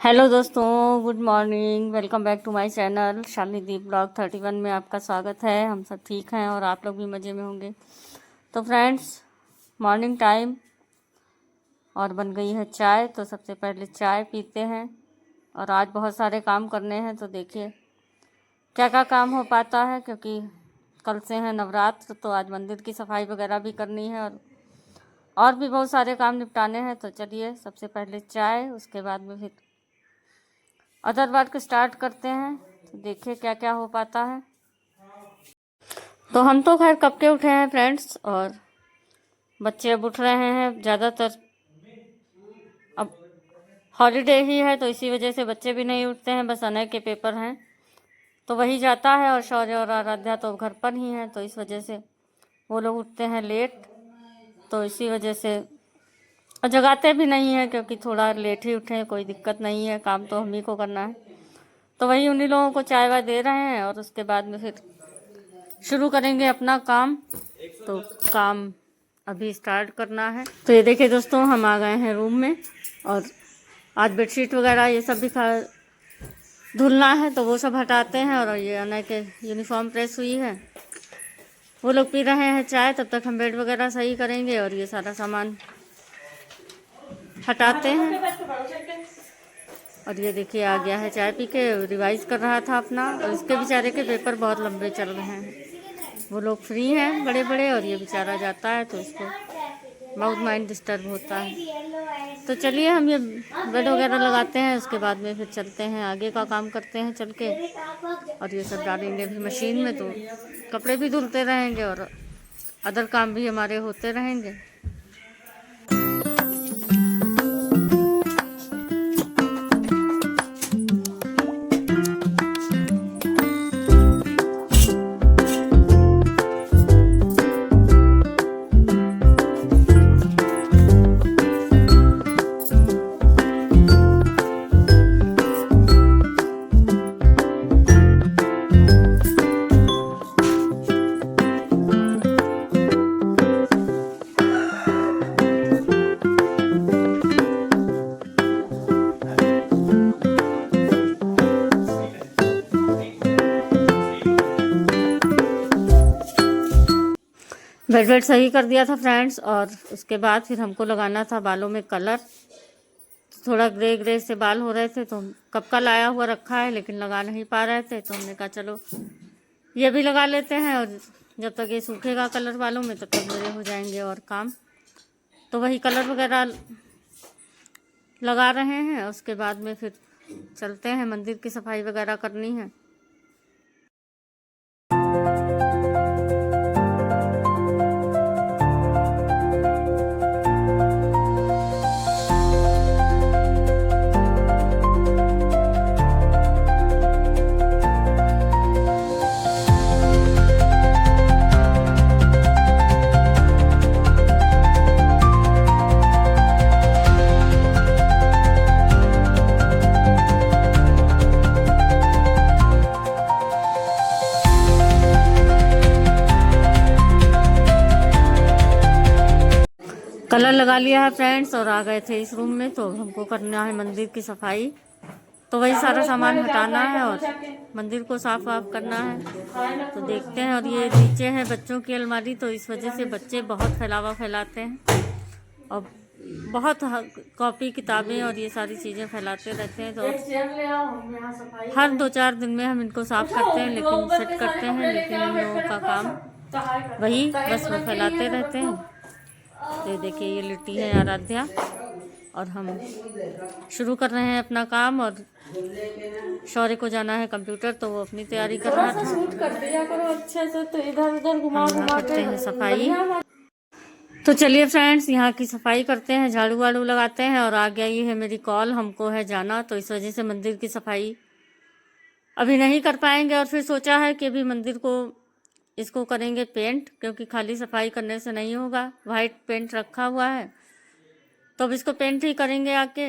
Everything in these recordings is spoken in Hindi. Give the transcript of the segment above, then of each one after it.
हेलो दोस्तों, good morning. Welcome back to my channel Shalini blog 31 में आपका स्वागत है। हम सब ठीक हैं और आप लोग भी मज़े में होंगे। तो फ्रेंड्स, मॉर्निंग टाइम और बन गई है चाय। तो सबसे पहले चाय पीते हैं और आज बहुत सारे काम करने हैं। तो देखिए क्या क्या काम हो पाता है, क्योंकि कल से है नवरात्र। तो आज मंदिर की सफाई वगैरह भी करनी है और भी बहुत सारे काम निपटाने हैं। तो चलिए सबसे पहले चाय, उसके बाद में फिर अदर वर्क स्टार्ट करते हैं। तो देखिए क्या क्या हो पाता है। तो हम तो खैर कब के उठे हैं फ्रेंड्स, और बच्चे अब उठ रहे हैं ज़्यादातर। अब हॉलीडे ही है तो इसी वजह से बच्चे भी नहीं उठते हैं। बस अनय के पेपर हैं तो वही जाता है, और शौर्य और आराध्या तो घर पर ही हैं, तो इस वजह से वो लोग उठते हैं लेट। तो इसी वजह से और जगाते भी नहीं हैं, क्योंकि थोड़ा लेट ही उठे, कोई दिक्कत नहीं है, काम तो हम ही को करना है। तो वही उन्हीं लोगों को चाय वाय दे रहे हैं और उसके बाद में फिर शुरू करेंगे अपना काम। तो काम अभी स्टार्ट करना है। तो ये देखिए दोस्तों, हम आ गए हैं रूम में और आज बेडशीट वगैरह ये सब भी धुलना है, तो वो सब हटाते हैं। और ये अनय के यूनिफॉर्म प्रेस हुई है, वो लोग पी रहे हैं चाय। तब तक हम बेड वगैरह सही करेंगे और ये सारा सामान हटाते हैं। और ये देखिए आ गया है चाय पी के, रिवाइज कर रहा था अपना। और इसके बेचारे के पेपर बहुत लंबे चल रहे हैं। वो लोग फ्री हैं बड़े बड़े, और ये बेचारा जाता है तो इसको बहुत माइंड डिस्टर्ब होता है। तो चलिए हम ये बेड वगैरह लगाते हैं, उसके बाद में फिर चलते हैं आगे का काम करते हैं चल के। और ये सब डालेंगे अभी मशीन में, तो कपड़े भी धुलते रहेंगे और अदर काम भी हमारे होते रहेंगे। बेड वेड सही कर दिया था फ्रेंड्स, और उसके बाद फिर हमको लगाना था बालों में कलर। थोड़ा ग्रे ग्रे से बाल हो रहे थे, तो कब का लाया हुआ रखा है लेकिन लगा नहीं पा रहे थे। तो हमने कहा चलो ये भी लगा लेते हैं, और जब तक ये सूखेगा कलर बालों में तब तक मेरे हो जाएंगे और काम। तो वही कलर वगैरह लगा रहे हैं। उसके बाद में फिर चलते हैं, मंदिर की सफाई वगैरह करनी है। कलर लगा लिया है फ्रेंड्स और आ गए थे इस रूम में। तो हमको करना है मंदिर की सफाई, तो वही सारा सामान हटाना है और मंदिर को साफ वाफ करना है। तो देखते हैं। और ये नीचे है बच्चों की अलमारी, तो इस वजह से बच्चे बहुत फैलावा फैलाते हैं और बहुत कॉपी किताबें और ये सारी चीज़ें फैलाते रहते हैं। तो हर 2-4 दिन में हम इनको साफ करते हैं, लेकिन सेट करते हैं, लेकिन इन लोगों का काम वही बस वो फैलाते रहते हैं। तो ये देखिए ये लिट्टी है आराध्या, और हम शुरू कर रहे हैं अपना काम। और शौर्य को जाना है कंप्यूटर, तो वो अपनी तैयारी कर रहा था। शूट कर दिया करो अच्छे से, तो इधर उधर घुमा करते हैं सफाई। तो चलिए फ्रेंड्स, यहाँ की सफाई करते हैं, झाड़ू वाड़ू लगाते हैं। और आ गया ये है मेरी कॉल, हमको है जाना। तो इस वजह से मंदिर की सफाई अभी नहीं कर पाएंगे। और फिर सोचा है कि अभी मंदिर को इसको करेंगे पेंट, क्योंकि खाली सफाई करने से नहीं होगा। वाइट पेंट रखा हुआ है, तो अब इसको पेंट ही करेंगे आके,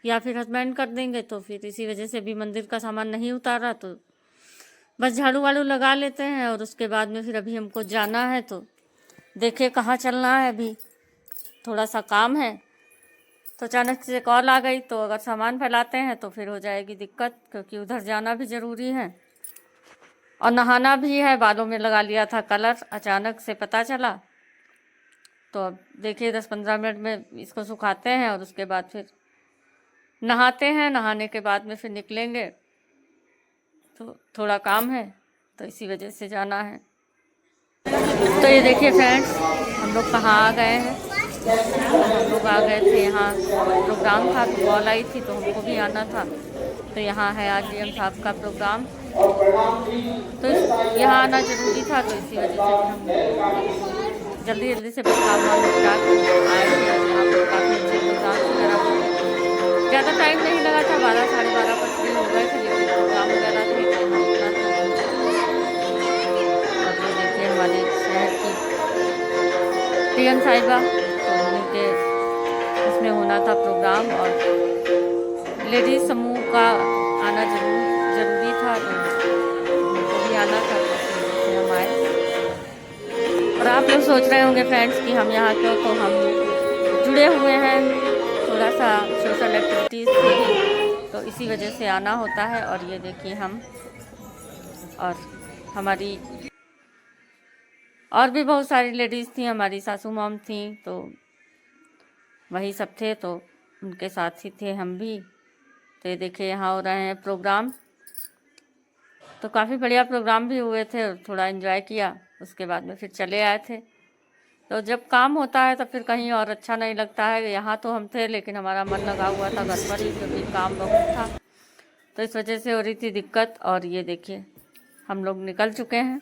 या फिर हस्बैंड कर देंगे। तो फिर इसी वजह से अभी मंदिर का सामान नहीं उतारा, तो बस झाड़ू वाड़ू लगा लेते हैं। और उसके बाद में फिर अभी हमको जाना है, तो देखिए कहाँ चलना है। अभी थोड़ा सा काम है, तो अचानक से कॉल आ गई, तो अगर सामान फैलाते हैं तो फिर हो जाएगी दिक्कत, क्योंकि उधर जाना भी ज़रूरी है और नहाना भी है। बालों में लगा लिया था कलर, अचानक से पता चला। तो अब देखिए 10-15 मिनट में इसको सुखाते हैं और उसके बाद फिर नहाते हैं। नहाने के बाद में फिर निकलेंगे, तो थोड़ा काम है, तो इसी वजह से जाना है। तो ये देखिए फ्रेंड्स, हम लोग कहाँ आ गए हैं। हम लोग आ गए थे, यहाँ प्रोग्राम था, तो कॉल आई थी तो हमको भी आना था। तो यहाँ है आज डीएम साहब का प्रोग्राम, तो यहाँ आना ज़रूरी था, तो इसी वजह से फिर हम जल्दी जल्दी से बदलाव निपटा के आए थे। और यहाँ पर काफ़ी अच्छे प्रोग्राम वगैरह हो गए, ज़्यादा टाइम नहीं लगा था, 12 साढ़े 12 पर फ्री हो गए थे, लेकिन प्रोग्राम वगैरह थे तो यहाँ उतना तो। और ये देखिए हमारे शहर की डीएम साहिबा, तो उनके उसमें होना था प्रोग्राम और लेडीज़ समूह का आना ज़रूरी था, तो उनको भी आना था, तो हम आए। और आप लोग सोच रहे होंगे फ्रेंड्स कि हम यहाँ क्यों, तो हम जुड़े हुए हैं थोड़ा सा सोशल एक्टिविटीज़ से भी, तो इसी वजह से आना होता है। और ये देखिए हम और हमारी और भी बहुत सारी लेडीज़ थी, हमारी सासू मॉम थी, तो वही सब थे, तो उनके साथ ही थे हम भी। तो ये देखिए यहाँ हो रहे हैं प्रोग्राम, तो काफ़ी बढ़िया प्रोग्राम भी हुए थे और थोड़ा एंजॉय किया। उसके बाद में फिर चले आए थे। तो जब काम होता है तो फिर कहीं और अच्छा नहीं लगता है। यहाँ तो हम थे, लेकिन हमारा मन लगा हुआ था घर पर ही, क्योंकि काम बहुत था, तो इस वजह से हो रही थी दिक्कत। और ये देखिए हम लोग निकल चुके हैं,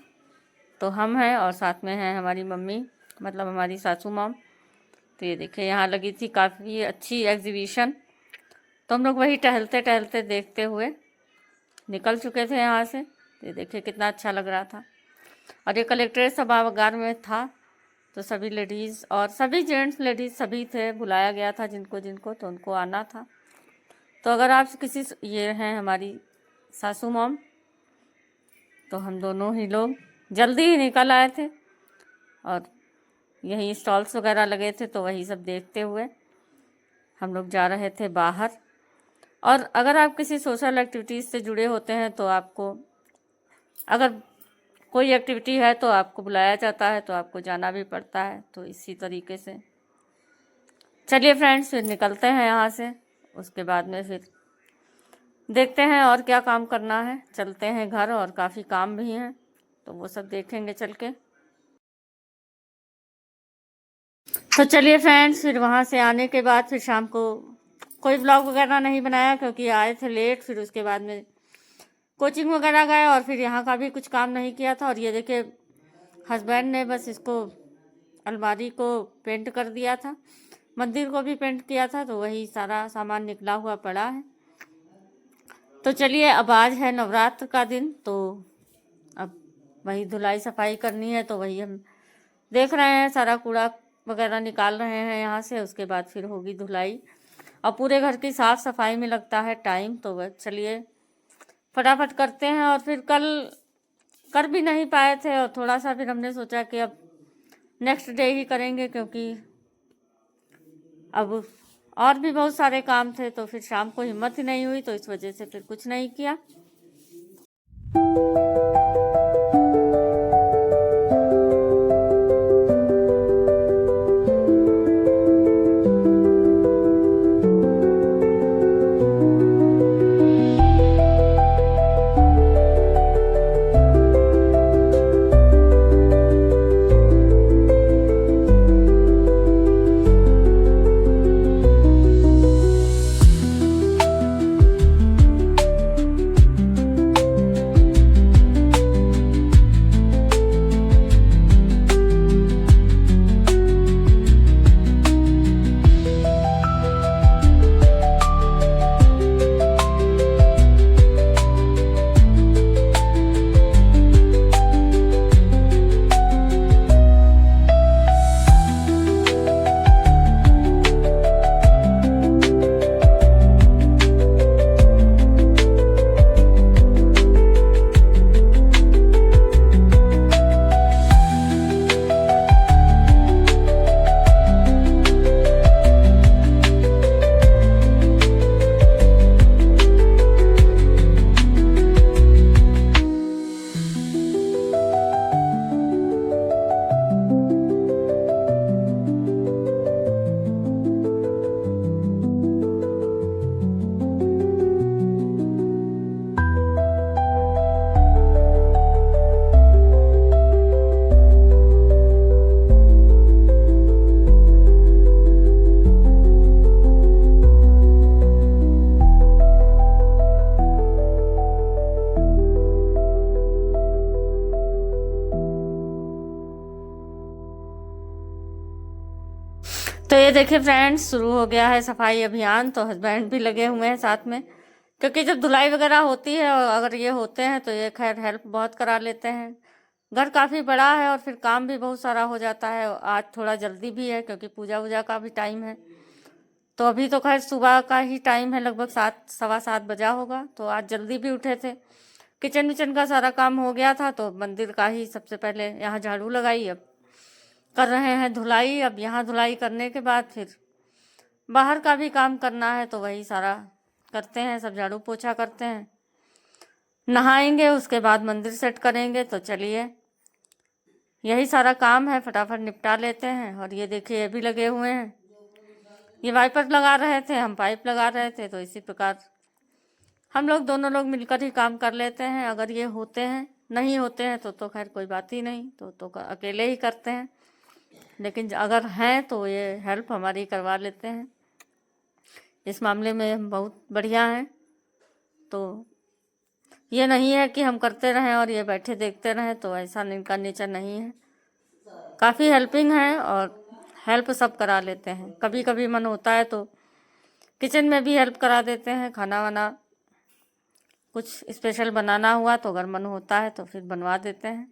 तो हम हैं और साथ में हैं हमारी मम्मी, मतलब हमारी सासू मॉम। तो ये देखिए यहाँ लगी थी काफ़ी अच्छी एग्जीबिशन, तो हम लोग वही टहलते टहलते देखते हुए निकल चुके थे यहाँ से। तो ये देखिए कितना अच्छा लग रहा था। और ये कलेक्ट्रेट सभागार में था, तो सभी लेडीज़ और सभी जेंट्स लेडीज़ सभी थे, बुलाया गया था जिनको जिनको, तो उनको आना था। तो अगर आप किसी, ये हैं हमारी सासू मॉम, तो हम दोनों ही लोग जल्दी ही निकल आए थे और यहीं स्टॉल्स वगैरह लगे थे, तो वही सब देखते हुए हम लोग जा रहे थे बाहर। और अगर आप किसी सोशल एक्टिविटीज़ से जुड़े होते हैं, तो आपको अगर कोई एक्टिविटी है तो आपको बुलाया जाता है, तो आपको जाना भी पड़ता है। तो इसी तरीके से चलिए फ्रेंड्स, फिर निकलते हैं यहाँ से। उसके बाद में फिर देखते हैं और क्या काम करना है, चलते हैं घर, और काफ़ी काम भी हैं, तो वो सब देखेंगे चल के। तो चलिए फ्रेंड्स, फिर वहाँ से आने के बाद फिर शाम को कोई ब्लॉग वगैरह नहीं बनाया, क्योंकि आए थे लेट। फिर उसके बाद में कोचिंग वगैरह गए और फिर यहाँ का भी कुछ काम नहीं किया था। और ये देखिए हस्बैंड ने बस इसको अलमारी को पेंट कर दिया था, मंदिर को भी पेंट किया था, तो वही सारा सामान निकला हुआ पड़ा है। तो चलिए, अब आज है नवरात्र का दिन, तो अब वही धुलाई सफाई करनी है, तो वही हम देख रहे हैं, सारा कूड़ा वगैरह निकाल रहे हैं यहाँ से। उसके बाद फिर होगी धुलाई, और पूरे घर की साफ़ सफाई में लगता है टाइम, तो वह चलिए फटाफट करते हैं। और फिर कल कर भी नहीं पाए थे, और थोड़ा सा फिर हमने सोचा कि अब नेक्स्ट डे ही करेंगे, क्योंकि अब और भी बहुत सारे काम थे, तो फिर शाम को हिम्मत ही नहीं हुई, तो इस वजह से फिर कुछ नहीं किया। ये देखिए फ्रेंड्स, शुरू हो गया है सफाई अभियान। तो हस्बैंड भी लगे हुए हैं साथ में, क्योंकि जब धुलाई वगैरह होती है और अगर ये होते हैं तो ये खैर हेल्प बहुत करा लेते हैं। घर काफ़ी बड़ा है और फिर काम भी बहुत सारा हो जाता है। आज थोड़ा जल्दी भी है क्योंकि पूजा वूजा का भी टाइम है। तो अभी तो खैर सुबह का ही टाइम है, लगभग 7 सवा 7 बजा होगा। तो आज जल्दी भी उठे थे। किचन विचन का सारा काम हो गया था, तो मंदिर का ही सबसे पहले यहाँ झाड़ू लगाई। अब कर रहे हैं धुलाई। अब यहाँ धुलाई करने के बाद फिर बाहर का भी काम करना है, तो वही सारा करते हैं, सब झाड़ू पोछा करते हैं। नहाएंगे, उसके बाद मंदिर सेट करेंगे। तो चलिए यही सारा काम है, फटाफट निपटा लेते हैं। और ये देखिए ये भी लगे हुए हैं, ये वाइपर लगा रहे थे, हम पाइप लगा रहे थे। तो इसी प्रकार हम लोग दोनों लोग मिलकर ही काम कर लेते हैं। अगर ये होते हैं, नहीं होते हैं तो खैर कोई बात ही नहीं, तो अकेले ही करते हैं। लेकिन अगर हैं तो ये हेल्प हमारी करवा लेते हैं। इस मामले में हम बहुत बढ़िया हैं। तो ये नहीं है कि हम करते रहें और ये बैठे देखते रहें, तो ऐसा इनका नेचर नहीं है। काफ़ी हेल्पिंग है और हेल्प सब करा लेते हैं। कभी कभी मन होता है तो किचन में भी हेल्प करा देते हैं। खाना वाना कुछ स्पेशल बनाना हुआ तो अगर मन होता है तो फिर बनवा देते हैं।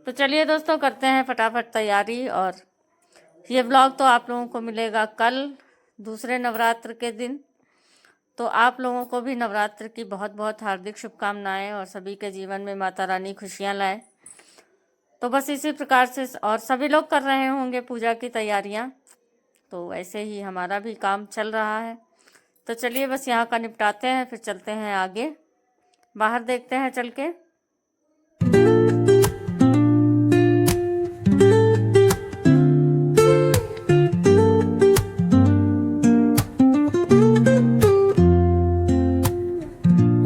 तो चलिए दोस्तों, करते हैं फटाफट तैयारी। और ये व्लॉग तो आप लोगों को मिलेगा कल, दूसरे नवरात्र के दिन। तो आप लोगों को भी नवरात्र की बहुत बहुत हार्दिक शुभकामनाएं और सभी के जीवन में माता रानी खुशियां लाए। तो बस इसी प्रकार से और सभी लोग कर रहे होंगे पूजा की तैयारियां, तो वैसे ही हमारा भी काम चल रहा है। तो चलिए बस यहाँ का निपटाते हैं, फिर चलते हैं आगे, बाहर देखते हैं चल के।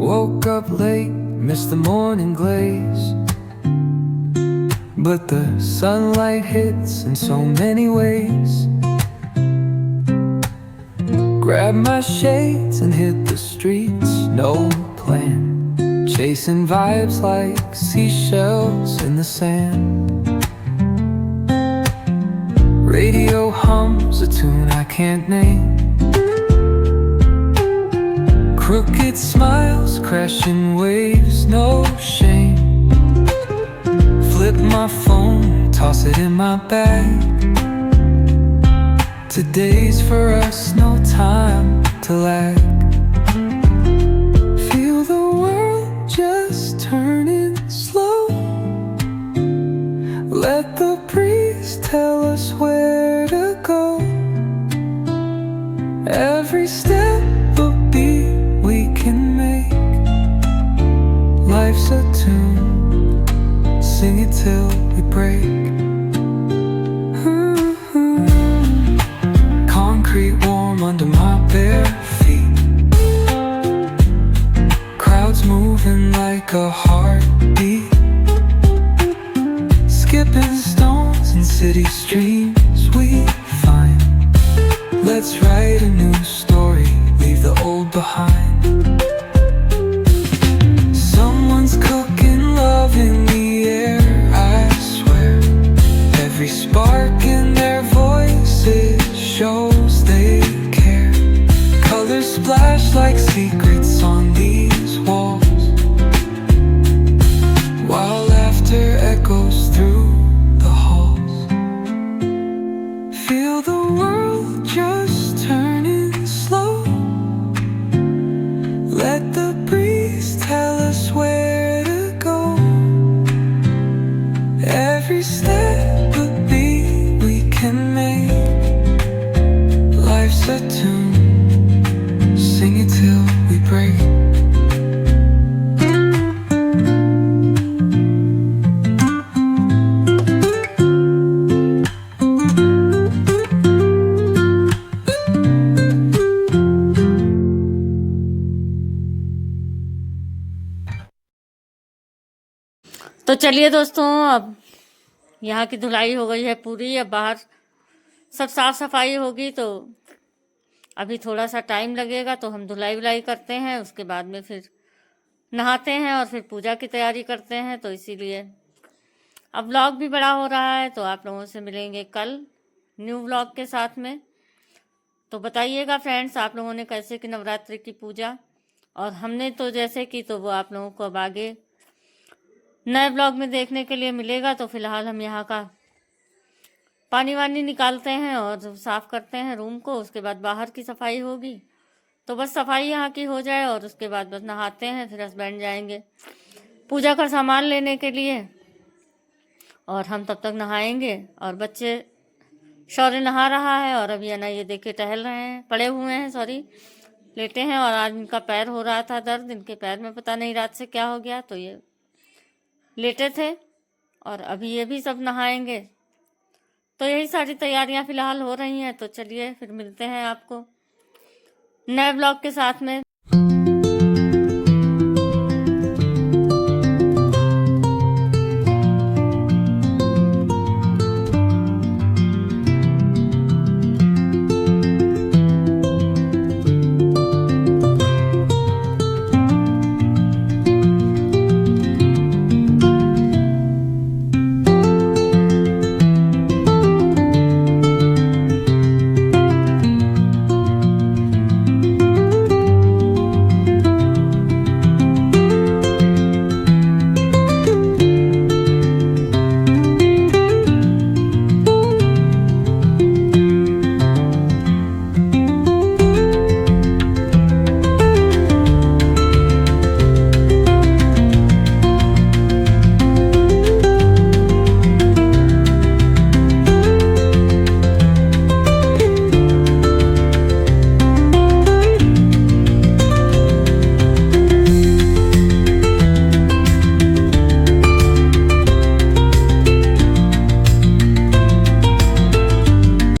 Woke up late, missed the morning glaze, but the sunlight hits in so many ways. Grabbed my shades and hit the streets, no plan, chasing vibes like seashells in the sand. Radio hums a tune I can't name, crooked smiles, crashing waves, no shame. Flip my phone, toss it in my bag. Today's for us, no time to lag. Feel the world just turning slow. Let the breeze tell us where to go. Every step a beat we can make. Life's a tune, sing it till we break. Concrete warm under my bare feet, crowds moving like a heartbeat, skipping stones in city streams we find. Let's write a new story, leave the old behind. Someone's cooking love in the air, I swear. Every spark in their voices shows they care. Colors splash like secrets on these walls, while laughter echoes through the halls. Feel the world just turning slow. Let the breeze tell us where to go. Every step a beat we can make. Life's a tune, sing it till we break. तो चलिए दोस्तों, अब यहाँ की धुलाई हो गई है पूरी। अब बाहर सब साफ सफाई होगी, तो अभी थोड़ा सा टाइम लगेगा। तो हम धुलाई वुलाई करते हैं, उसके बाद में फिर नहाते हैं और फिर पूजा की तैयारी करते हैं। तो इसीलिए अब व्लॉग भी बड़ा हो रहा है। तो आप लोगों से मिलेंगे कल न्यू व्लॉग के साथ में। तो बताइएगा फ्रेंड्स, आप लोगों ने कैसे की नवरात्रि की पूजा, और हमने तो जैसे की, तो वो आप लोगों को अब आगे नए ब्लॉग में देखने के लिए मिलेगा। तो फिलहाल हम यहाँ का पानी वानी निकालते हैं और साफ करते हैं रूम को, उसके बाद बाहर की सफाई होगी। तो बस सफाई यहाँ की हो जाए और उसके बाद बस नहाते हैं, फिर हस्बैंड जाएंगे पूजा का सामान लेने के लिए, और हम तब तक नहाएंगे। और बच्चे, शौर्य नहा रहा है और अभी ना ये देखिए टहल रहे हैं, पड़े हुए हैं, सॉरी, लेटे हैं। और आज इनका पैर हो रहा था दर्द, इनके पैर में पता नहीं रात से क्या हो गया, तो ये लेटे थे। और अभी ये भी सब नहाएंगे। तो यही सारी तैयारियां फिलहाल हो रही हैं। तो चलिए फिर मिलते हैं आपको नए ब्लॉग के साथ में।